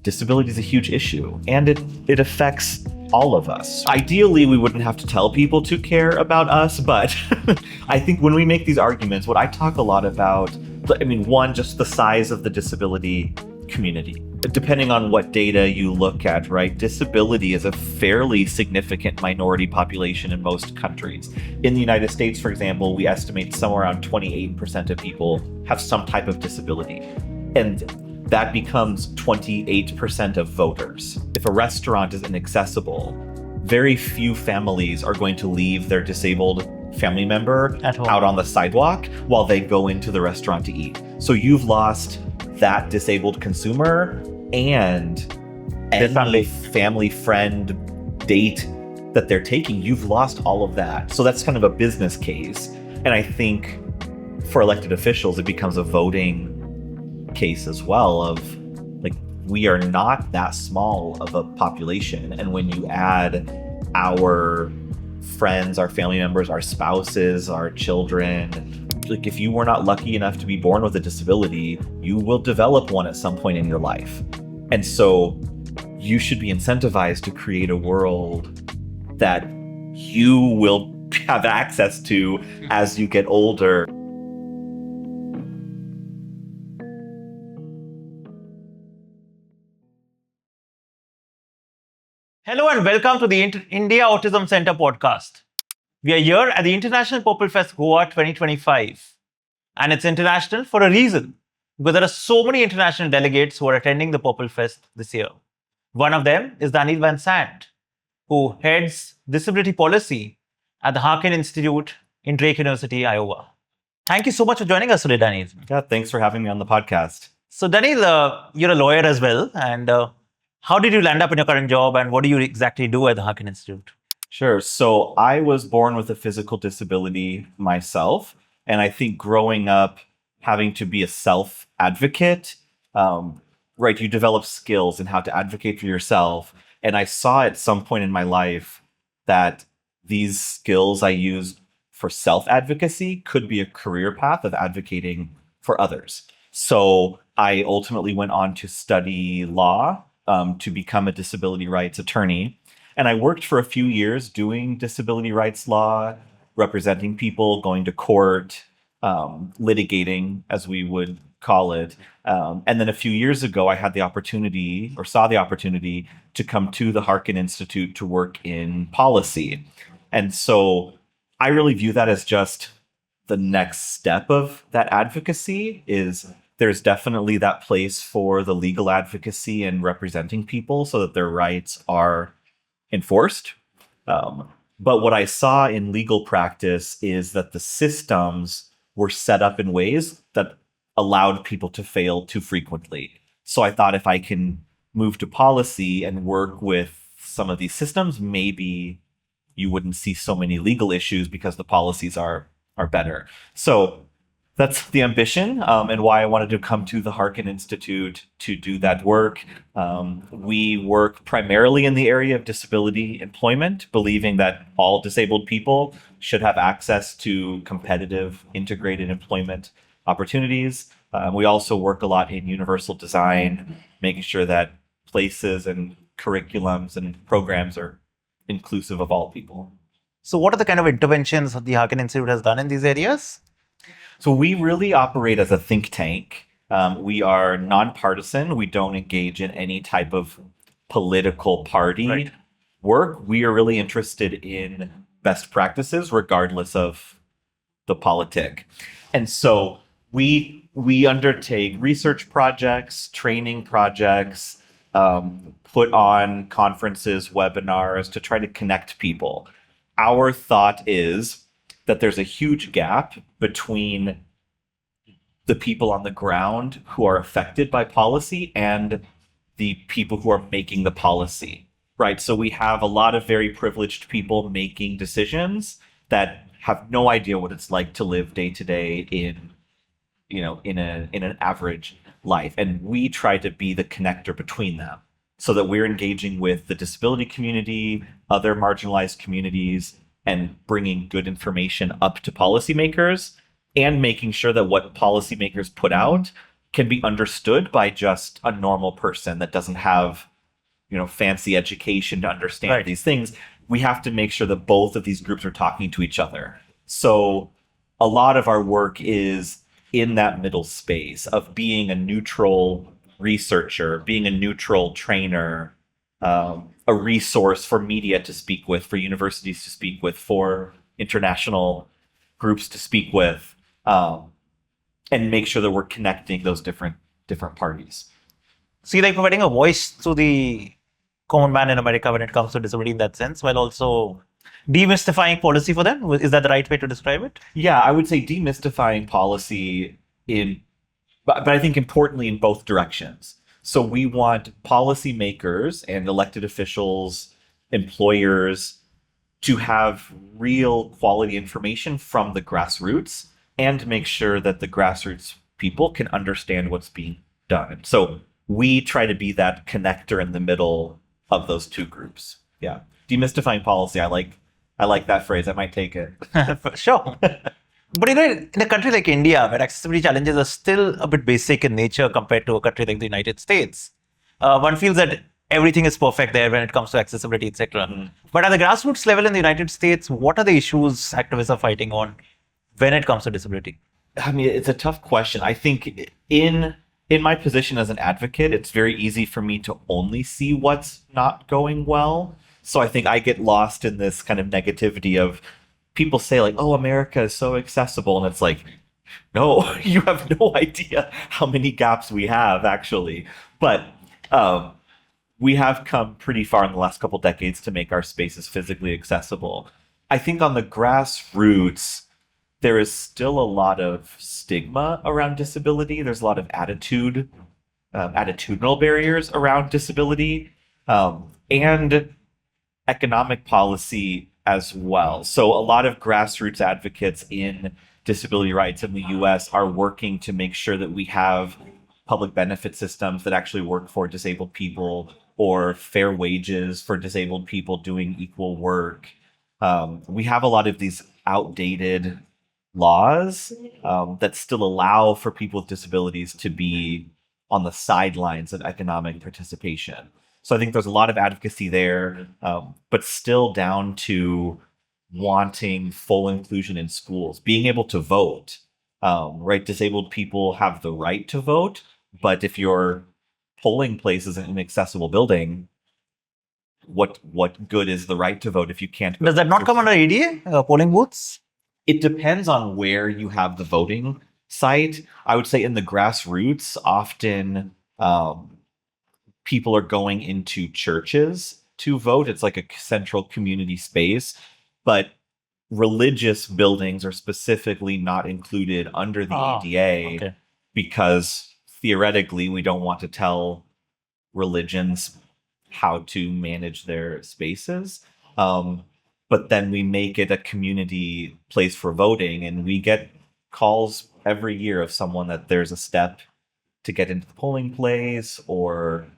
disability is a huge issue, and it affects all of us. Ideally, we wouldn't have to tell people to care about us, but I think when we make these arguments, what I talk a lot about, one, just the size of the disability community. Depending on what data you look at, right, disability is a fairly significant minority population in most countries. In the United States, for example, we estimate somewhere around 28% of people have some type of disability. And that becomes 28% of voters. If a restaurant is inaccessible, very few families are going to leave their disabled family member out on the sidewalk while they go into the restaurant to eat. So you've lost that disabled consumer and any family, friend, date that they're taking. You've lost all of that. So that's kind of a business case. And I think for elected officials, it becomes a voting case as well of, like, we are not that small of a population. And when you add our friends, our family members, our spouses, our children, like, if you were not lucky enough to be born with a disability, you will develop one at some point in your life. And so you should be incentivized to create a world that you will have access to as you get older. Hello and welcome to the India Autism Center podcast. We are here at the International Purple Fest Goa 2025. And it's international for a reason, because there are so many international delegates who are attending the Purple Fest this year. One of them is Daniel van Sant, who heads disability policy at the Harkin Institute in Drake University, Iowa. Thank you so much for joining us today, Daniel. Yeah, thanks for having me on the podcast. So Daniel, you're a lawyer as well. And how did you land up in your current job, and what do you exactly do at the Harkin Institute? Sure. So I was born with a physical disability myself. And I think growing up, having to be a self-advocate, right, you develop skills in how to advocate for yourself. And I saw at some point in my life that these skills I used for self-advocacy could be a career path of advocating for others. So I ultimately went on to study law, to become a disability rights attorney. And I worked for a few years doing disability rights law, representing people, going to court, litigating, as we would call it. And then a few years ago, I had the opportunity, or saw the opportunity, to come to the Harkin Institute to work in policy. And so I really view that as just the next step of that advocacy. Is there's definitely that place for the legal advocacy and representing people so that their rights are enforced. But what I saw in legal practice is that the systems were set up in ways that allowed people to fail too frequently. So I thought, if I can move to policy and work with some of these systems, maybe you wouldn't see so many legal issues because the policies are better. So that's the ambition, and why I wanted to come to the Harkin Institute to do that work. We work primarily in the area of disability employment, believing that all disabled people should have access to competitive, integrated employment opportunities. We also work a lot in universal design, making sure that places and curriculums and programs are inclusive of all people. So what are the kind of interventions the Harkin Institute has done in these areas? So we really operate as a think tank. We are nonpartisan. We don't engage in any type of political party work. We are really interested in best practices, regardless of the politic. And so we undertake research projects, training projects, put on conferences, webinars to try to connect people. Our thought is that there's a huge gap between the people on the ground who are affected by policy and the people who are making the policy, right? So we have a lot of very privileged people making decisions that have no idea what it's like to live day to day in an average life. And we try to be the connector between them so that we're engaging with the disability community, other marginalized communities, and bringing good information up to policymakers, and making sure that what policymakers put out can be understood by just a normal person that doesn't have, fancy education to understand Right. these things. We have to make sure that both of these groups are talking to each other. So a lot of our work is in that middle space of being a neutral researcher, being a neutral trainer, a resource for media to speak with, for universities to speak with, for international groups to speak with, and make sure that we're connecting those different parties. See, like providing a voice to the common man in America when it comes to disability in that sense, while also demystifying policy for them. Is that the right way to describe it? Yeah, I would say demystifying policy but I think importantly in both directions. So we want policymakers and elected officials, employers to have real quality information from the grassroots and make sure that the grassroots people can understand what's being done. So we try to be that connector in the middle of those two groups. Yeah. Demystifying policy. I like that phrase. I might take it. Sure. But in a country like India, where accessibility challenges are still a bit basic in nature compared to a country like the United States, one feels that everything is perfect there when it comes to accessibility, etc. Mm-hmm. But at the grassroots level in the United States, what are the issues activists are fighting on when it comes to disability? I mean, it's a tough question. I think in my position as an advocate, it's very easy for me to only see what's not going well. So I think I get lost in this kind of negativity of people say like, oh, America is so accessible. And it's like, no, you have no idea how many gaps we have actually. But we have come pretty far in the last couple decades to make our spaces physically accessible. I think on the grassroots, there is still a lot of stigma around disability. There's a lot of attitudinal barriers around disability, and economic policy as well. So a lot of grassroots advocates in disability rights in the US are working to make sure that we have public benefit systems that actually work for disabled people, or fair wages for disabled people doing equal work. We have a lot of these outdated laws that still allow for people with disabilities to be on the sidelines of economic participation. So I think there's a lot of advocacy there, but still down to wanting full inclusion in schools, being able to vote, right? Disabled people have the right to vote, but if your polling place is in an accessible building, what good is the right to vote if you can't? Does that not come under ADA, polling booths? It depends on where you have the voting site. I would say in the grassroots, often people are going into churches to vote. It's like a central community space, but religious buildings are specifically not included under the ADA because theoretically we don't want to tell religions how to manage their spaces. But then we make it a community place for voting, and we get calls every year of someone that there's a step to get into the polling place, or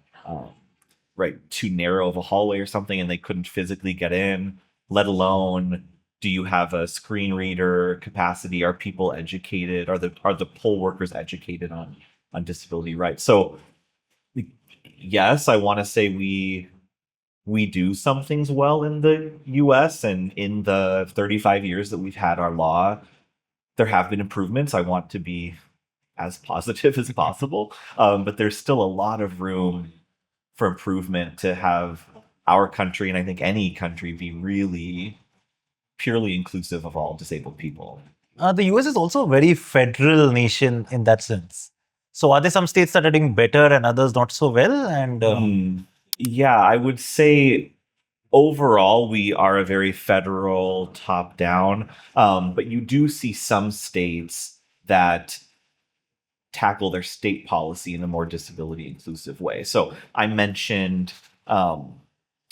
too narrow of a hallway or something, and they couldn't physically get in, let alone do you have a screen reader capacity? Are people educated? Are the poll workers educated on disability rights? So yes, I want to say we do some things well in the US, and in the 35 years that we've had our law, there have been improvements. I want to be as positive as possible, but there's still a lot of room for improvement to have our country, and I think any country, be really purely inclusive of all disabled people. The US is also a very federal nation in that sense. So are there some states that are doing better and others not so well? And yeah, I would say overall we are a very federal top-down, but you do see some states that tackle their state policy in a more disability inclusive way. So I mentioned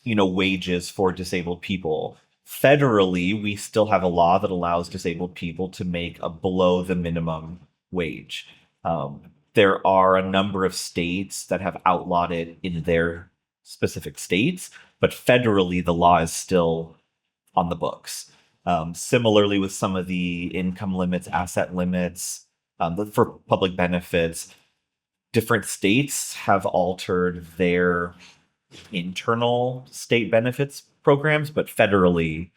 wages for disabled people. Federally, we still have a law that allows disabled people to make a below the minimum wage. There are a number of states that have outlawed it in their specific states, but federally, the law is still on the books. Similarly, with some of the income limits, asset limits, for public benefits, different states have altered their internal state benefits programs, but federally,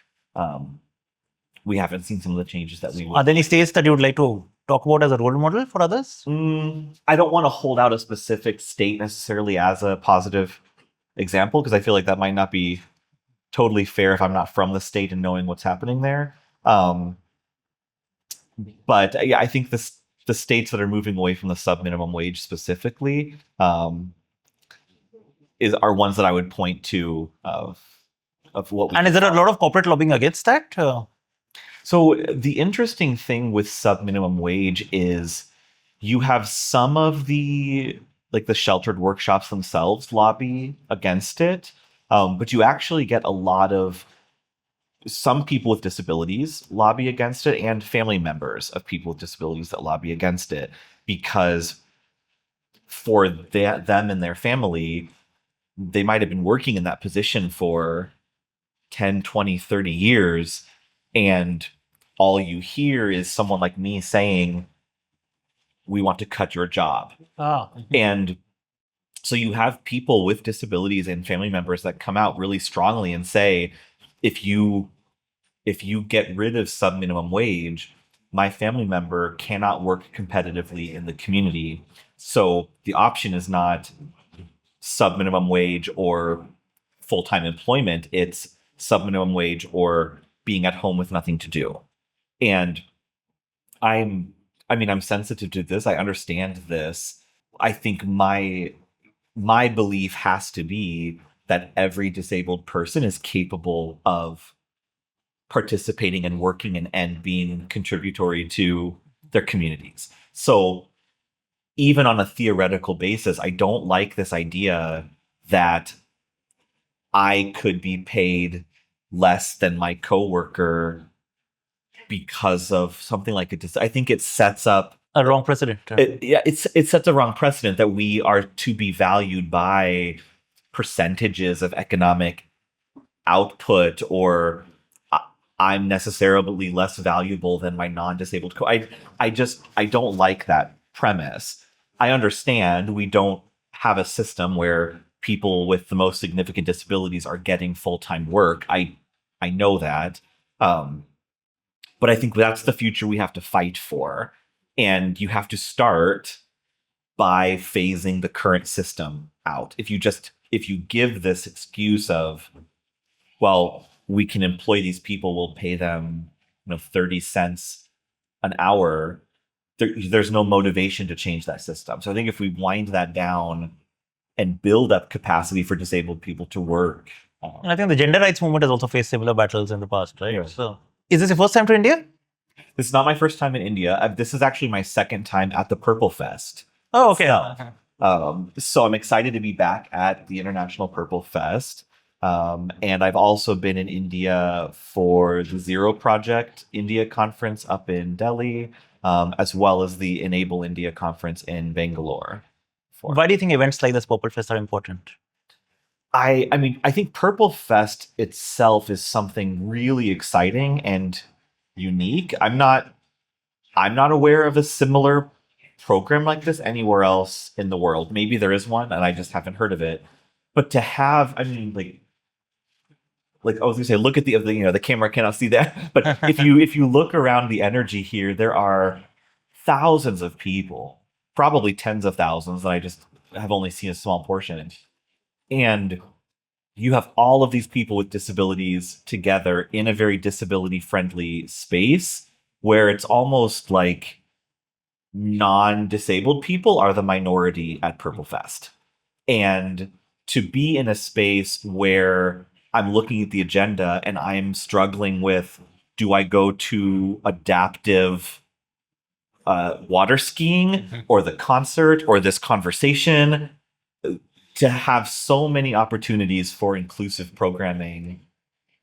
we haven't seen some of the changes that we would. Are there any states that you would like to talk about as a role model for others? I don't want to hold out a specific state necessarily as a positive example, because I feel like that might not be totally fair if I'm not from the state and knowing what's happening there. But yeah, I think the states that are moving away from the sub-minimum wage specifically are ones that I would point to of what. And is there a lot of corporate lobbying against that? So the interesting thing with sub-minimum wage is you have some of the sheltered workshops themselves lobby against it, but you actually get a lot of some people with disabilities lobby against it and family members of people with disabilities that lobby against it, because for them and their family, they might have been working in that position for 10, 20, 30 years, and all you hear is someone like me saying, we want to cut your job. And so you have people with disabilities and family members that come out really strongly and say, if you get rid of sub-minimum wage, my family member cannot work competitively in the community. So the option is not sub-minimum wage or full-time employment. It's sub-minimum wage or being at home with nothing to do. And I'm sensitive to this. I understand this. I think my belief has to be that every disabled person is capable of participating and working and being contributory to their communities. So even on a theoretical basis, I don't like this idea that I could be paid less than my coworker because of something like it. I think it sets up a wrong precedent. It sets a wrong precedent that we are to be valued by percentages of economic output, or I'm necessarily less valuable than my non-disabled I don't like that premise. I understand we don't have a system where people with the most significant disabilities are getting full-time work. I know that. But I think that's the future we have to fight for. And you have to start by phasing the current system out. If you give this excuse of, well, we can employ these people, we'll pay them 30 cents an hour, there's no motivation to change that system. So I think if we wind that down and build up capacity for disabled people to work. And I think the gender rights movement has also faced similar battles in the past, right? Yeah. So, is this your first time to India? This is not my first time in India. This is actually my second time at the Purple Fest. Oh, okay. So I'm excited to be back at the International Purple Fest. And I've also been in India for the Zero Project India conference up in Delhi, as well as the Enable India conference in Bangalore. Why do you think events like this Purple Fest are important? I think Purple Fest itself is something really exciting and unique. I'm not aware of a similar program like this anywhere else in the world. Maybe there is one and I just haven't heard of it. But to have, like I was gonna say, look at the camera cannot see that. But if you look around the energy here, there are thousands of people, probably tens of thousands that I just have only seen a small portion. And you have all of these people with disabilities together in a very disability-friendly space where it's almost like non-disabled people are the minority at Purple Fest. And to be in a space where I'm looking at the agenda and I'm struggling with, do I go to adaptive water skiing or the concert or this conversation? To have so many opportunities for inclusive programming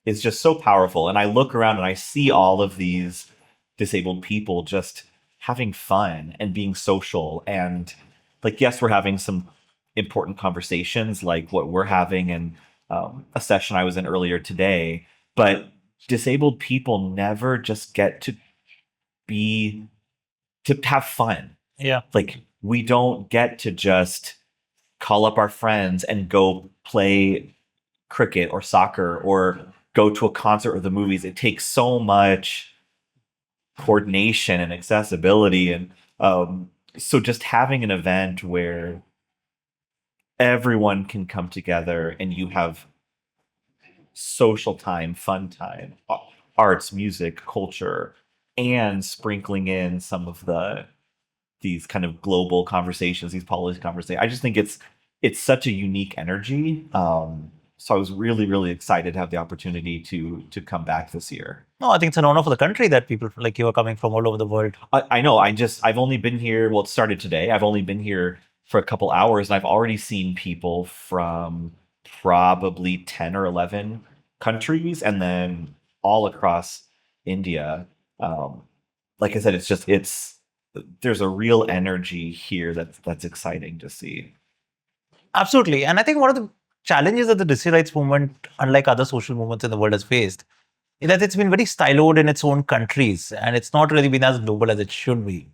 is just so powerful. And I look around and I see all of these disabled people just having fun and being social. And yes, we're having some important conversations like what we're having in a session I was in earlier today. But disabled people never just get to have fun. Yeah. we don't get to just call up our friends and go play cricket or soccer or go to a concert or the movies. It takes so much coordination and accessibility. And so just having an event where everyone can come together and you have social time, fun time, arts, music, culture, and sprinkling in some of these kind of global conversations, these policy conversations. I just think it's such a unique energy. So I was really, really excited to have the opportunity to come back this year. No, I think it's an honor for the country that people like you are coming from all over the world. I know. I've only been here. Well, it started today. I've only been here for a couple hours, and I've already seen people from probably 10 or 11 countries, and then all across India. Like I said, there's a real energy here that's exciting to see. Absolutely. And I think one of the challenges that the disability rights movement, unlike other social movements in the world, has faced is that it's been very siloed in its own countries and it's not really been as global as it should be.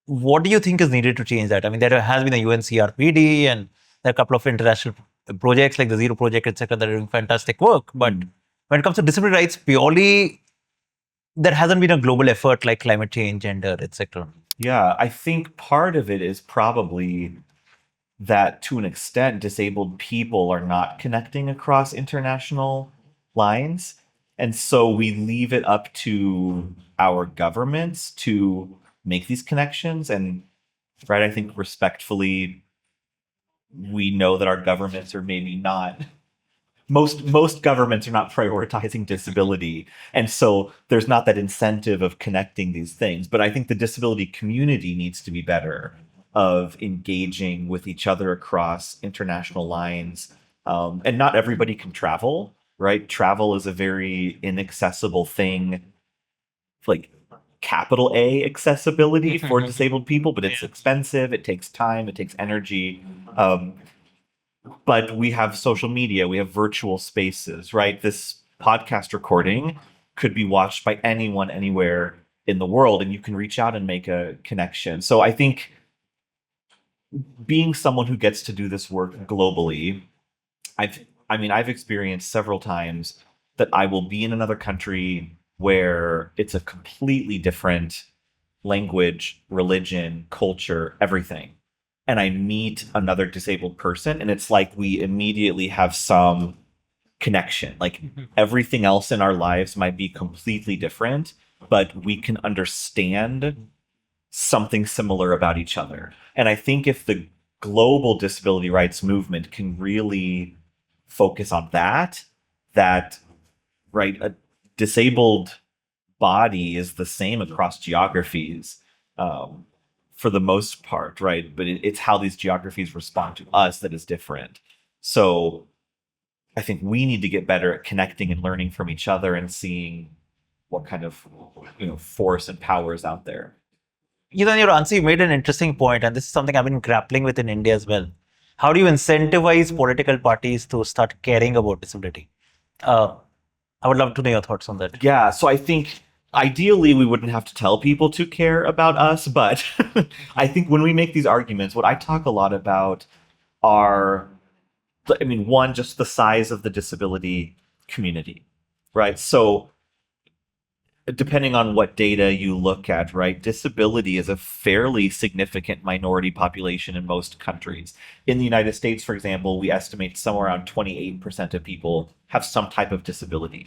What do you think is needed to change that? I mean, there has been a UNCRPD and there are a couple of international projects like the Zero Project, etc., that are doing fantastic work. But when it comes to disability rights, purely there hasn't been a global effort like climate change, gender, etc. Yeah, I think part of it is probably that to an extent, disabled people are not connecting across international lines. And so we leave it up to our governments to make these connections. And right, I think respectfully, we know that our governments are maybe not most governments are not prioritizing disability. And so there's not that incentive of connecting these things. But I think the disability community needs to be better of engaging with each other across international lines. And not everybody can travel, right? Travel is a very inaccessible thing, like capital A accessibility for disabled people, but it's expensive, it takes time, it takes energy. But we have social media, we have virtual spaces, right? This podcast recording could be watched by anyone, anywhere in the world, and you can reach out and make a connection. So I think being someone who gets to do this work globally, I've experienced several times that I will be in another country where it's a completely different language, religion, culture, everything. And I meet another disabled person, and it's like we immediately have some connection. Like everything else in our lives might be completely different, but we can understand something similar about each other. And I think if the global disability rights movement can really focus on that, right, a disabled body is the same across geographies. For the most part, right? But it's how these geographies respond to us that is different. So I think we need to get better at connecting and learning from each other and seeing what kind of force and power is out there. In your answer, you made an interesting point, and this is something I've been grappling with in India as well. How do you incentivize political parties to start caring about disability? I would love to know your thoughts on that. Yeah, so I think ideally, we wouldn't have to tell people to care about us, but I think when we make these arguments, what I talk a lot about are, one, just the size of the disability community, right? So depending on what data you look at, right, disability is a fairly significant minority population in most countries. In the United States, for example, we estimate somewhere around 28% of people have some type of disability.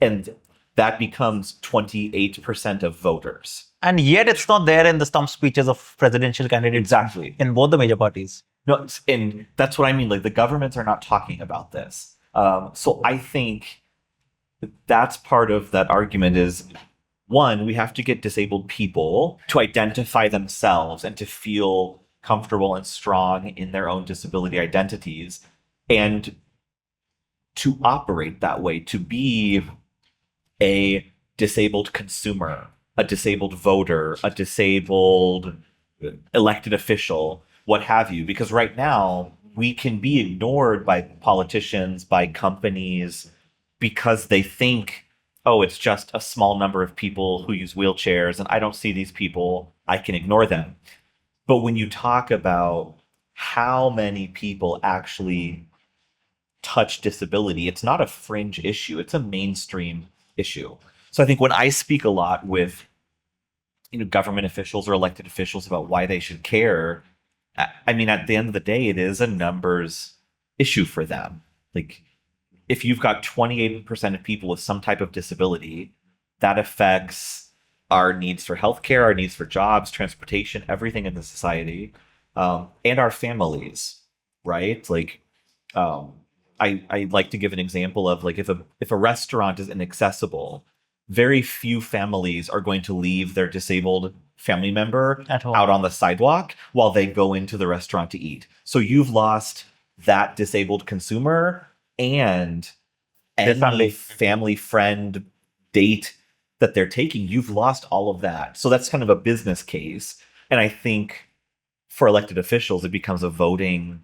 And that becomes 28% of voters. And yet it's not there in the stump speeches of presidential candidates. Exactly. In both the major parties. No, and that's what I mean. Like the governments are not talking about this. So I think that's part of that argument is, one, we have to get disabled people to identify themselves and to feel comfortable and strong in their own disability identities and to operate that way, to be a disabled consumer, a disabled voter, a disabled elected official, what have you. Because right now, we can be ignored by politicians, by companies, because they think, oh, it's just a small number of people who use wheelchairs, and I don't see these people, I can ignore them. But when you talk about how many people actually touch disability, it's not a fringe issue, it's a mainstream issue. So I think when I speak a lot with government officials or elected officials about why they should care, I mean, at the end of the day, it is a numbers issue for them. Like, if you've got 28% of people with some type of disability, that affects our needs for healthcare, our needs for jobs, transportation, everything in the society, and our families, right? Like, I like to give an example of, like, if a restaurant is inaccessible, very few families are going to leave their disabled family member At home. out on the sidewalk while they go into the restaurant to eat. So you've lost that disabled consumer and any family, friend, date that they're taking. You've lost all of that. So that's kind of a business case. And I think for elected officials, it becomes a voting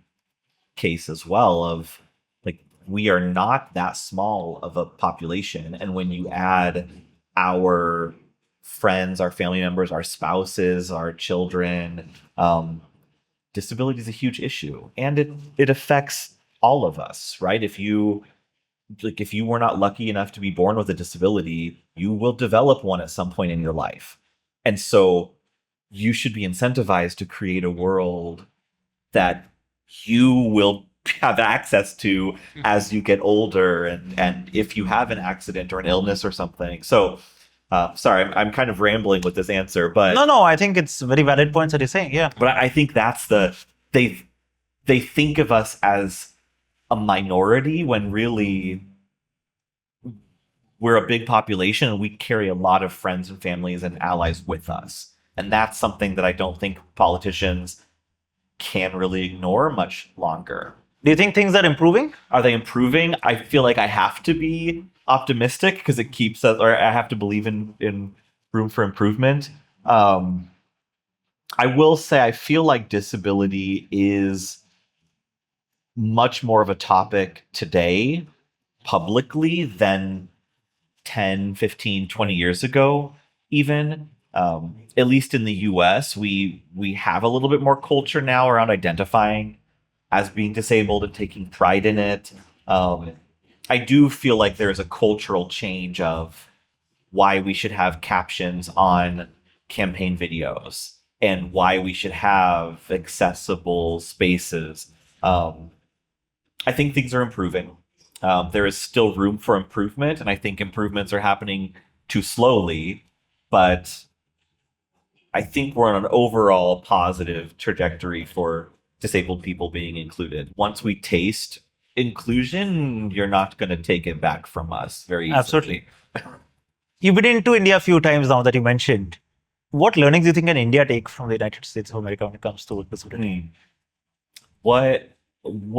case as well of, like, we are not that small of a population. And when you add our friends, our family members, our spouses, our children, disability is a huge issue. And it affects all of us, right? If you were not lucky enough to be born with a disability, you will develop one at some point in your life. And so you should be incentivized to create a world that you will have access to as you get older, and if you have an accident or an illness or something. So sorry, I'm kind of rambling with this answer, but No, I think it's very valid points that you're saying. Yeah. but I think that's they think of us as a minority when really we're a big population and we carry a lot of friends and families and allies with us. And that's something that I don't think politicians can really ignore much longer. Do you think things are improving? Are they improving? I feel like I have to be optimistic because it keeps us, or I have to believe in room for improvement. I will say I feel like disability is much more of a topic today publicly than 10, 15, 20 years ago, even. At least in the US, we have a little bit more culture now around identifying as being disabled and taking pride in it. I do feel like there's a cultural change of why we should have captions on campaign videos and why we should have accessible spaces. I think things are improving. There is still room for improvement, and I think improvements are happening too slowly, but I think we're on an overall positive trajectory for disabled people being included. Once we taste inclusion, you're not going to take it back from us very easily. Absolutely. You've been into India a few times now that you mentioned. What learnings do you think can India take from the United States of America when it comes to disability? What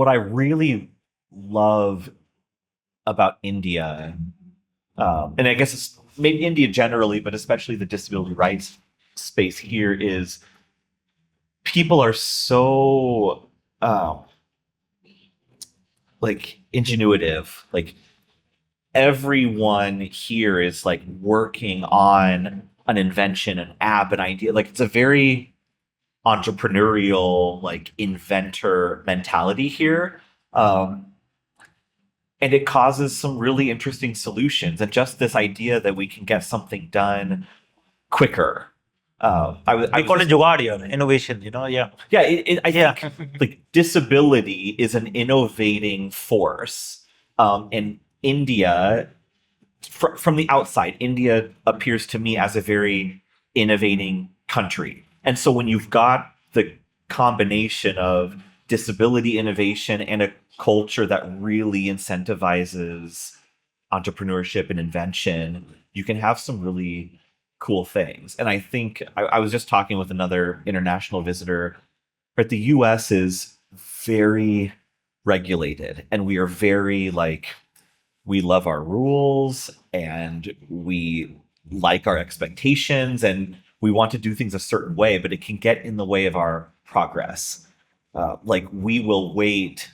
I really love about India, and I guess it's maybe India generally, but especially the disability rights space here, is people are so like ingenuitive. Like, everyone here is like working on an invention, an app, an idea. Like, it's a very entrepreneurial, like, inventor mentality here. And it causes some really interesting solutions. And just this idea that we can get something done quicker. I call it jugaad here, innovation, yeah. Yeah, I think like disability is an innovating force. And India, from the outside, India appears to me as a very innovating country. And so when you've got the combination of disability innovation and a culture that really incentivizes entrepreneurship and invention, you can have some really cool things. And I think I was just talking with another international visitor, but the US is very regulated, and we are very we love our rules and we like our expectations and we want to do things a certain way, but it can get in the way of our progress. We will wait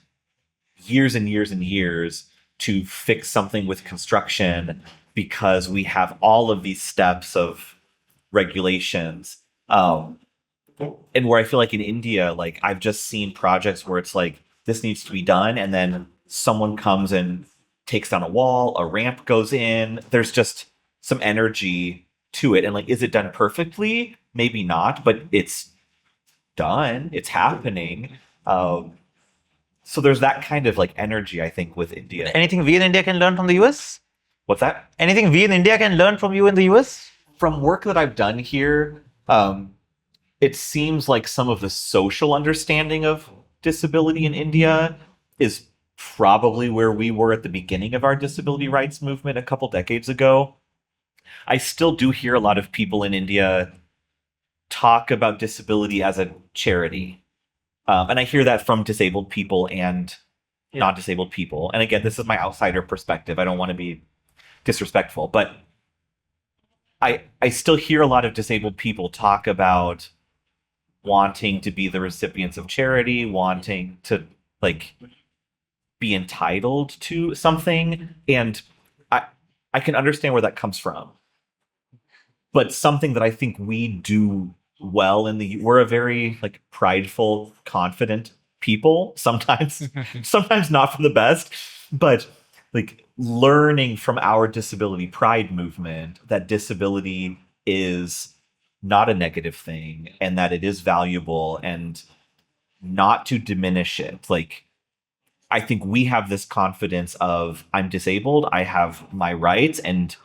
years and years and years to fix something with construction because we have all of these steps of regulations. and where I feel like in India, like I've just seen projects where it's like this needs to be done, and then someone comes and takes down a wall, a ramp goes in. There's just some energy to it, and like, is it done perfectly? Maybe not, but it's done. It's happening. So there's that kind of like energy, I think, with India. Anything we in India can learn from the US? What's that? Anything we in India can learn from you in the US? From work that I've done here, it seems like some of the social understanding of disability in India is probably where we were at the beginning of our disability rights movement a couple decades ago. I still do hear a lot of people in India talk about disability as a charity. And I hear that from disabled people and non-disabled people. And again, this is my outsider perspective. I don't want to be disrespectful, but I still hear a lot of disabled people talk about wanting to be the recipients of charity, wanting to like be entitled to something. And I can understand where that comes from. But something that I think we do well we're a very like prideful, confident people, sometimes not for the best, but like learning from our disability pride movement that disability is not a negative thing and that it is valuable, and not to diminish it. Like, I think we have this confidence of, I'm disabled, I have my rights, and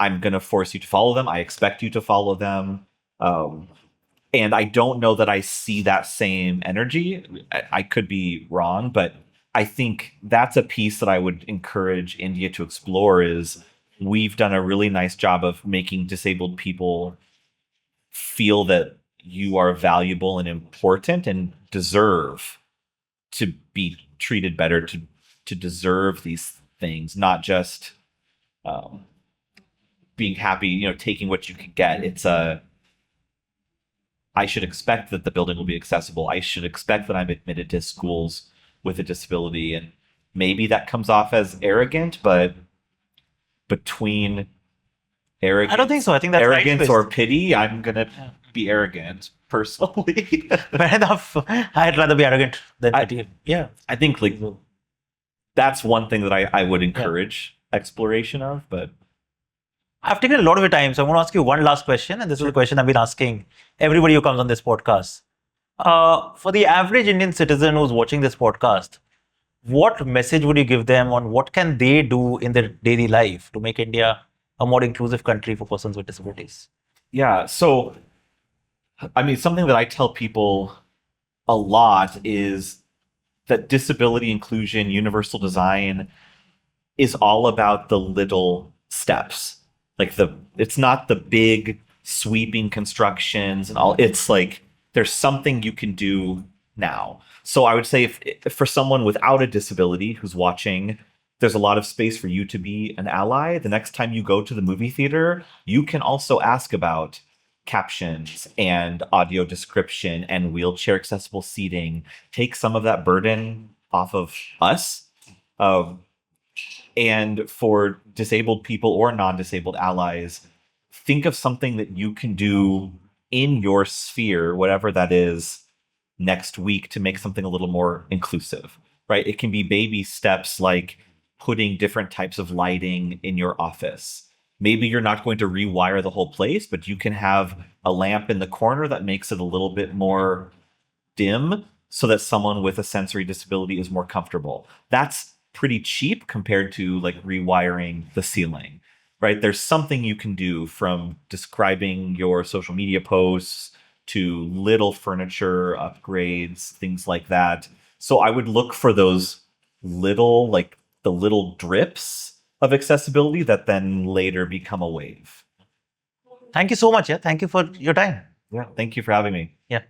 I'm going to force you to follow them. I expect you to follow them. And I don't know that I see that same energy. I could be wrong, but I think that's a piece that I would encourage India to explore. Is we've done a really nice job of making disabled people feel that you are valuable and important and deserve to be treated better, to deserve these things, not just being happy, taking what you can get. It's I should expect that the building will be accessible. I should expect that I'm admitted to schools with a disability. And maybe that comes off as arrogant, but between arrogance, I don't think so. I think that's arrogance right-based. or pity, I'm going to be arrogant personally. Fair enough. I'd rather be arrogant than pity. Yeah. I think like that's one thing that I would encourage exploration of, but I've taken a lot of your time, so I want to ask you one last question, and this is a question I've been asking everybody who comes on this podcast. For the average Indian citizen who's watching this podcast, what message would you give them on what can they do in their daily life to make India a more inclusive country for persons with disabilities? Yeah, so I mean, something that I tell people a lot is that disability inclusion, universal design is all about the little steps. Like it's not the big sweeping constructions and all. It's like there's something you can do now. So I would say if for someone without a disability who's watching, there's a lot of space for you to be an ally. The next time you go to the movie theater, you can also ask about captions and audio description and wheelchair accessible seating. Take some of that burden off of us. And for disabled people or non-disabled allies, think of something that you can do in your sphere, whatever that is, next week to make something a little more inclusive, right? It can be baby steps like putting different types of lighting in your office. Maybe you're not going to rewire the whole place, but you can have a lamp in the corner that makes it a little bit more dim so that someone with a sensory disability is more comfortable. That's pretty cheap compared to like rewiring the ceiling, right? There's something you can do, from describing your social media posts to little furniture upgrades, things like that. So I would look for those little, like the little drips of accessibility that then later become a wave. Thank you so much. Yeah. Thank you for your time. Yeah. Thank you for having me. Yeah.